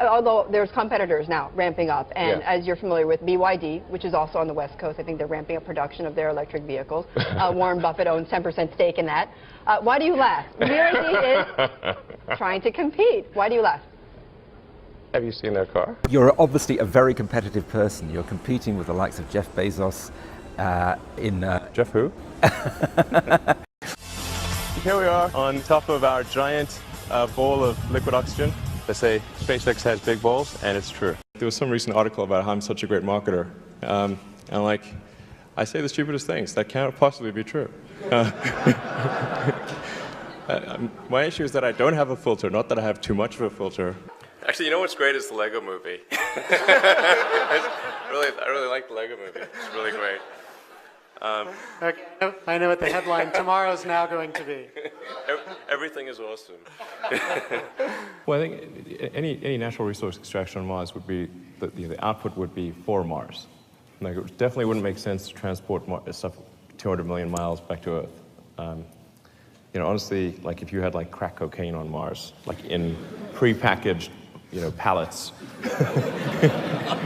Although there's competitors now ramping up, and as you're familiar with BYD, which is also on the West Coast, I think they're ramping up production of their electric vehicles. Warren Buffett owns 10% stake in that. Why do you laugh? BYD is trying to compete. Why do you laugh? Have you seen their car? You're obviously a very competitive person. You're competing with the likes of Jeff Bezos in... Jeff who? Here we are on top of our giant bowl of liquid oxygen. They say SpaceX has big balls, and it's true. There was some recent article about how I'm such a great marketer. And I say the stupidest things. That can't possibly be true. My issue is that I don't have a filter, not that I have too much of a filter. Actually, you know what's great is the Lego movie. I really like the Lego movie. It's really great. Okay, I know what the headline tomorrow's now going to be. Everything is awesome. Well, I think any natural resource extraction on Mars would be, the output would be for Mars. Like, it definitely wouldn't make sense to transport stuff 200 million miles back to Earth. Honestly, like if you had like crack cocaine on Mars, like in pre-packaged, pallets,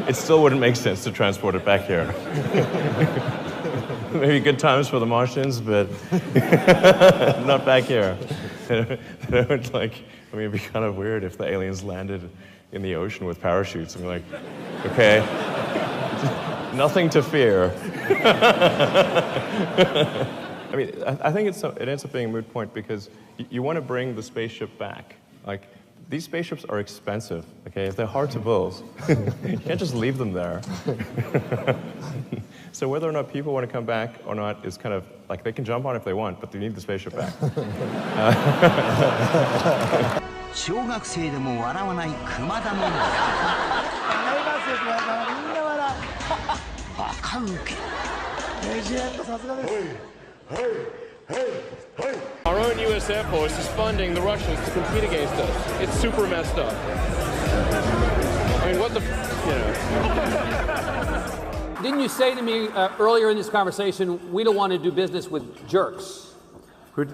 it still wouldn't make sense to transport it back here. Maybe good times for the Martians, but not back here. It'd be kind of weird if the aliens landed in the ocean with parachutes and be like, okay, nothing to fear. I think it ends up being a moot point because you want to bring the spaceship back. Like, these spaceships are expensive, okay? They're hard to build. You can't just leave them there. So whether or not people want to come back or not is kind of, like, they can jump on if they want, but they need the spaceship back. Our own U.S. Air Force is funding the Russians to compete against us. It's super messed up. I mean, what the, Didn't you say to me earlier in this conversation, we don't want to do business with jerks? Who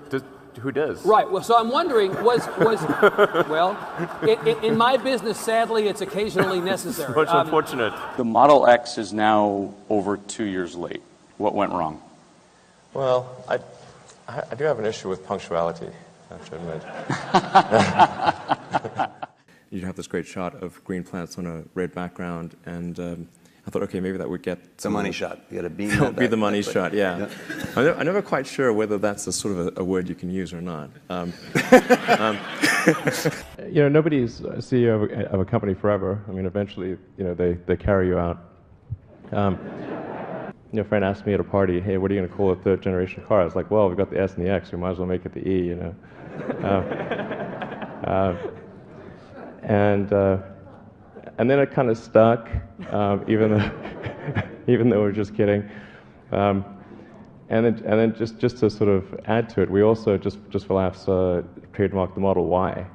does? Right. Well, so I'm wondering, in my business, sadly, it's occasionally necessary. Much unfortunate. The Model X is now over 2 years late. What went wrong? Well, I do have an issue with punctuality, I have to admit. You have this great shot of green plants on a red background, and I thought, okay, maybe that would get the money shot. You got to beam that. Be the money shot, yeah. I'm never quite sure whether that's a sort of a word you can use or not. Nobody's a CEO of a company forever. I mean, eventually, they carry you out. A friend asked me at a party, hey, what are you going to call a third generation car? I was like, well, we've got the S and the X, we might as well make it the E, And then it kind of stuck, even though we're just kidding. And then just to sort of add to it, we also just for laughs trademarked the Model Y.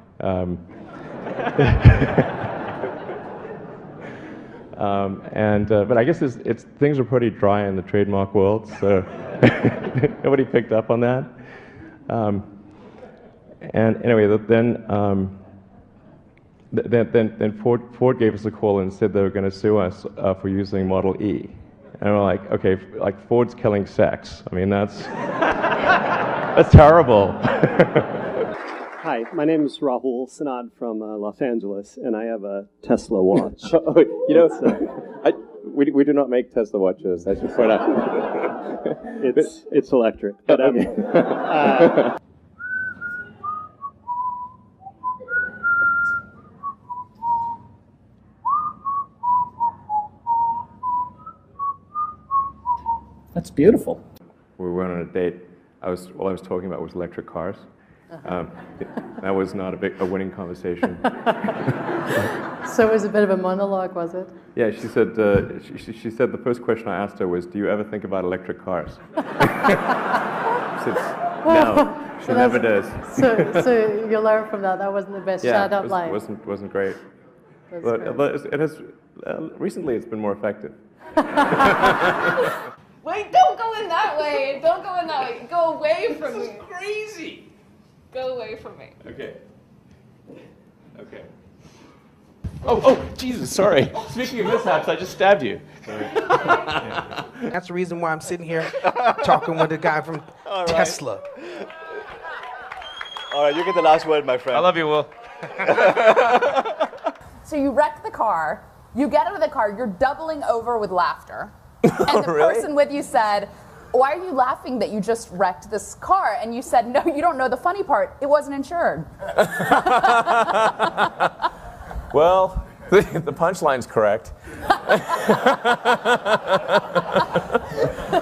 But I guess things are pretty dry in the trademark world, so nobody picked up on that. And anyway, then Ford gave us a call and said they were going to sue us for using Model E. And we're like, okay, like Ford's killing sex. I mean, that's terrible. Hi, my name is Rahul Sanad from Los Angeles, and I have a Tesla watch. We do not make Tesla watches, I should point out. It's electric. But, That's beautiful. We went on a date. All I was talking about was electric cars. That was not a winning conversation. So it was a bit of a monologue, was it? Yeah, she said she said the first question I asked her was, "Do you ever think about electric cars?" She said, "No, she never does." So you learn from that. That wasn't the best shout-out line. Wasn't great. But it has recently it's been more effective. Wait, don't go in that way. Don't go in that way. Go away from me. This is crazy. Go away from me. Okay. Oh, Jesus, sorry. Speaking of mishaps, I just stabbed you. That's the reason why I'm sitting here talking with the guy from Tesla. All right, you get the last word, my friend. I love you, Will. So you wreck the car, you get out of the car, you're doubling over with laughter. And the person with you said, why are you laughing that you just wrecked this car? And you said, no, you don't know the funny part. It wasn't insured. Well, the punchline's correct.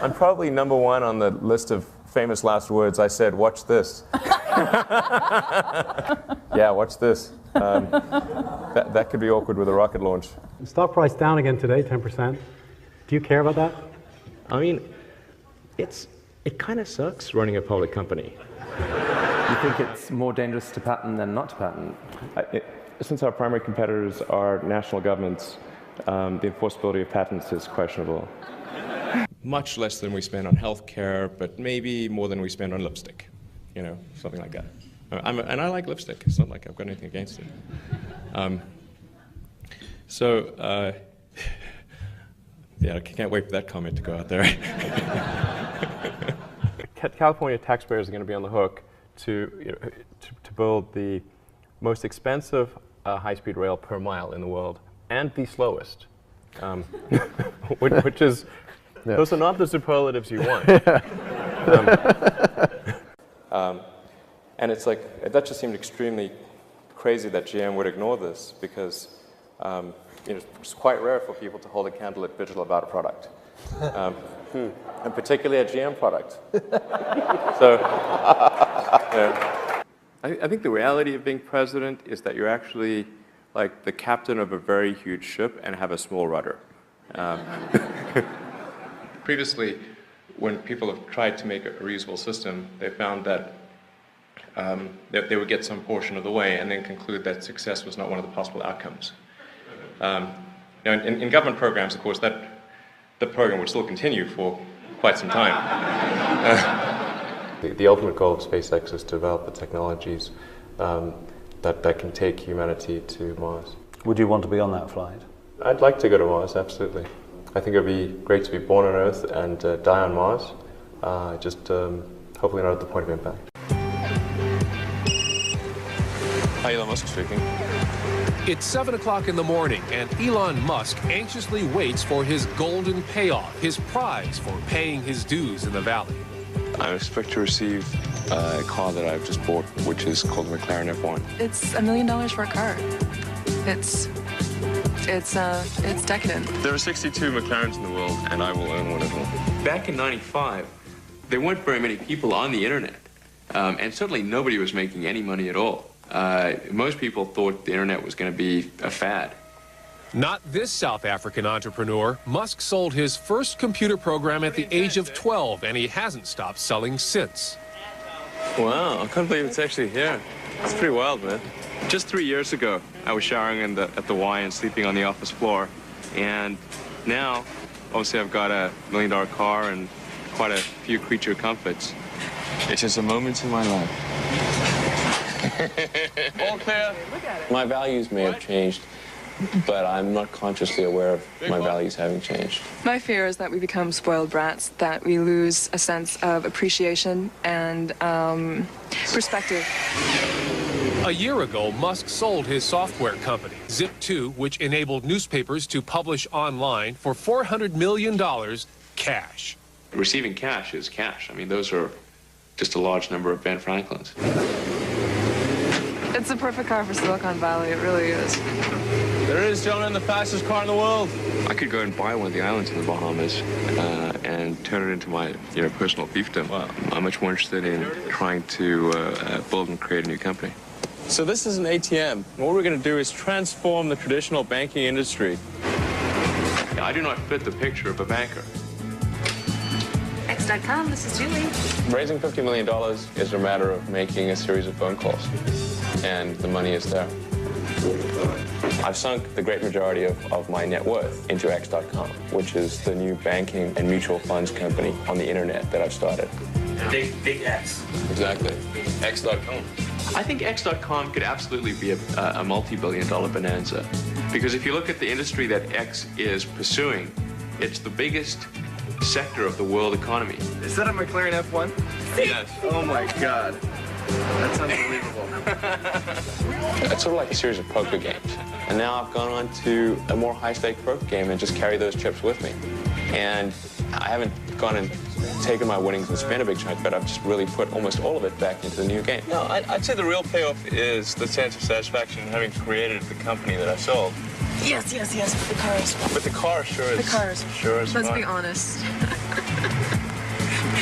I'm probably number one on the list of famous last words. I said, watch this. Yeah, watch this. That could be awkward with a rocket launch. Stock price down again today, 10%. Do you care about that? I mean, it kind of sucks running a public company. You think it's more dangerous to patent than not to patent? Since our primary competitors are national governments, the enforceability of patents is questionable. Much less than we spend on healthcare, but maybe more than we spend on lipstick. You know, something like that. And I like lipstick. It's not like I've got anything against it. Yeah, I can't wait for that comment to go out there. California taxpayers are going to be on the hook to build the most expensive high-speed rail per mile in the world, and the slowest, which is, those are not the superlatives you want. And it's like, that just seemed extremely crazy that GM would ignore this, because it's quite rare for people to hold a candlelit vigil about a product, and particularly a GM product. So, I think the reality of being president is that you're actually like the captain of a very huge ship and have a small rudder. Previously, when people have tried to make a reusable system, they found that they would get some portion of the way and then conclude that success was not one of the possible outcomes. In government programs, of course, the program would still continue for quite some time. The ultimate goal of SpaceX is to develop the technologies that can take humanity to Mars. Would you want to be on that flight? I'd like to go to Mars, absolutely. I think it would be great to be born on Earth and die on Mars, hopefully not at the point of impact. Hi, Elon Musk speaking. It's 7 o'clock in the morning, and Elon Musk anxiously waits for his golden payoff, his prize for paying his dues in the valley. I expect to receive a car that I've just bought, which is called the McLaren F1. It's $1 million for a car. It's decadent. There are 62 McLarens in the world, and I will own one of them. Back in '95, there weren't very many people on the internet, and certainly nobody was making any money at all. Most people thought the internet was going to be a fad. Not this South African entrepreneur. Musk sold his first computer program at the age of 12, and he hasn't stopped selling since. Wow, I can't believe it's actually here. It's pretty wild, man. Just 3 years ago, I was showering at the Y and sleeping on the office floor, and now, obviously, I've got a $1 million car and quite a few creature comforts. It's just a moment in my life. All clear. My values may have changed, but I'm not consciously aware of my values having changed. My fear is that we become spoiled brats, that we lose a sense of appreciation and perspective. A year ago, Musk sold his software company, Zip2, which enabled newspapers to publish online for $400 million cash. Receiving cash is cash. I mean, those are just a large number of Ben Franklins. It's the perfect car for Silicon Valley, it really is. There it is, gentlemen, the fastest car in the world. I could go and buy one of the islands in the Bahamas and turn it into my personal fiefdom. Wow. I'm much more interested in trying to build and create a new company. So this is an ATM. What we're going to do is transform the traditional banking industry. I do not fit the picture of a banker. X.com, this is Julie. Raising $50 million is a matter of making a series of phone calls, and the money is there. I've sunk the great majority of my net worth into X.com, which is the new banking and mutual funds company on the internet that I've started. Big X. Exactly. X.com. I think X.com could absolutely be a multi-billion-dollar bonanza. Because if you look at the industry that X is pursuing, it's the biggest sector of the world economy. Is that a McLaren F1? Yes. Oh my God. That's unbelievable. It's sort of like a series of poker games. And now I've gone on to a more high-stake poker game and just carry those chips with me. And I haven't gone and taken my winnings and spent a big chunk, but I've just really put almost all of it back into the new game. No, I'd say the real payoff is the sense of satisfaction in having created the company that I sold. Yes, but the car is fun. But the car sure is. The car is fun. Sure is Let's fun. be honest.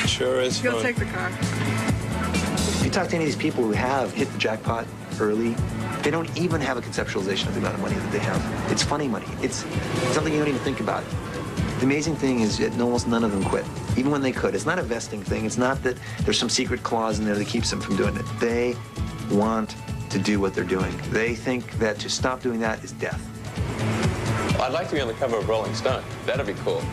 Sure is You'll fun. take the car. If you talk to any of these people who have hit the jackpot early, they don't even have a conceptualization of the amount of money that they have. It's funny money. It's something you don't even think about. The amazing thing is that almost none of them quit, even when they could. It's not a vesting thing. It's not that there's some secret clause in there that keeps them from doing it. They want to do what they're doing. They think that to stop doing that is death. I'd like to be on the cover of Rolling Stone. That'd be cool.